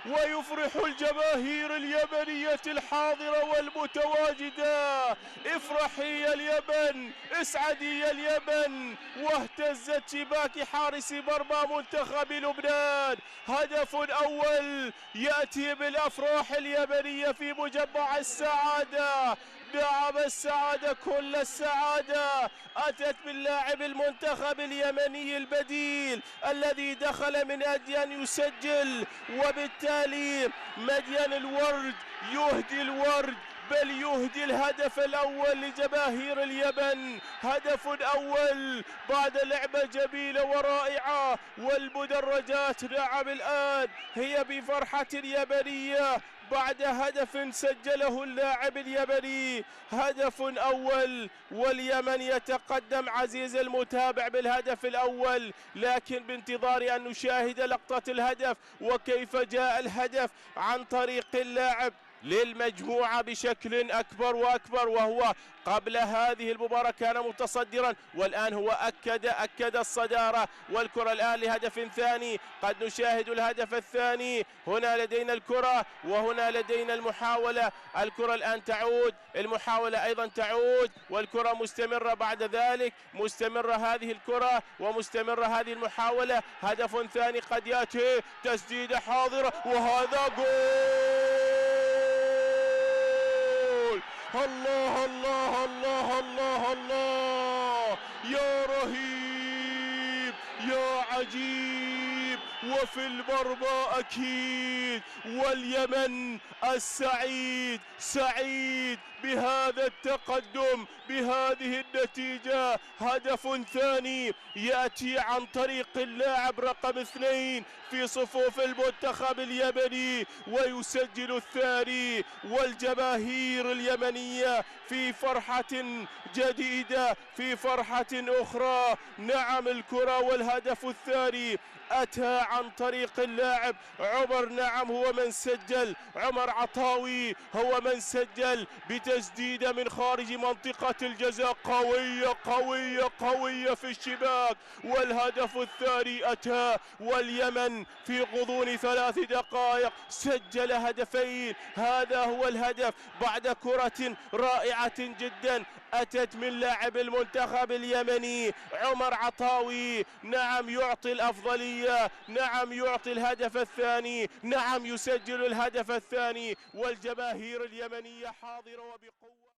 ويفرح الجماهير اليمنية الحاضرة والمتواجدة. افرحي يا اليمن، اسعدي يا اليمن. واهتزت شباك حارس مرمى منتخب لبنان. هدف أول يأتي بالأفراح اليمنية في مجمع السعادة. نعم، السعادة كل السعادة أتت من لاعب المنتخب اليمني البديل الذي دخل من أجل أن يسجل، وبالتالي مدين الورد يهدي الورد، بل يهدي الهدف الأول لجماهير اليمن. هدف أول بعد لعبة جميلة ورائعة، والمدرجات نعم الآن هي بفرحة يمنية بعد هدف سجله اللاعب اليمني. هدف أول واليمن يتقدم عزيز المتابع بالهدف الأول، لكن بانتظار أن نشاهد لقطة الهدف وكيف جاء الهدف عن طريق اللاعب للمجموعة بشكل أكبر وأكبر. وهو قبل هذه المباراة كان متصدرا، والآن هو أكد الصدارة. والكرة الآن لهدف ثاني، قد نشاهد الهدف الثاني. هنا لدينا الكرة وهنا لدينا المحاولة. الكرة الآن تعود، المحاولة أيضا تعود، والكرة مستمرة بعد ذلك. مستمرة هذه الكرة ومستمرة هذه المحاولة. هدف ثاني قد يأتي، تسديدة حاضرة، وهذا جول. الله الله الله الله الله، يا رهيب يا عجيب، وفي المرمى أكيد. واليمن السعيد سعيد بهذا التقدم، بهذه النتيجة. هدف ثاني يأتي عن طريق اللاعب رقم 2 في صفوف المنتخب اليمني، ويسجل الثاني. والجماهير اليمنية في فرحة جديدة، في فرحة أخرى. نعم، الكرة والهدف الثاني أتى عن طريق اللاعب عمر، نعم هو من سجل، عمر عطاوي هو من سجل بتسديدة من خارج منطقة الجزاء قوية قوية قوية في الشباك. والهدف الثاني أتى، واليمن في غضون 3 دقائق سجل هدفين. هذا هو الهدف بعد كرة رائعة جدا أتت من لاعب المنتخب اليمني عمر عطاوي. نعم يعطي الأفضلية، نعم يعطي الهدف الثاني، نعم يسجل الهدف الثاني. والجماهير اليمنية حاضرة وبقوة.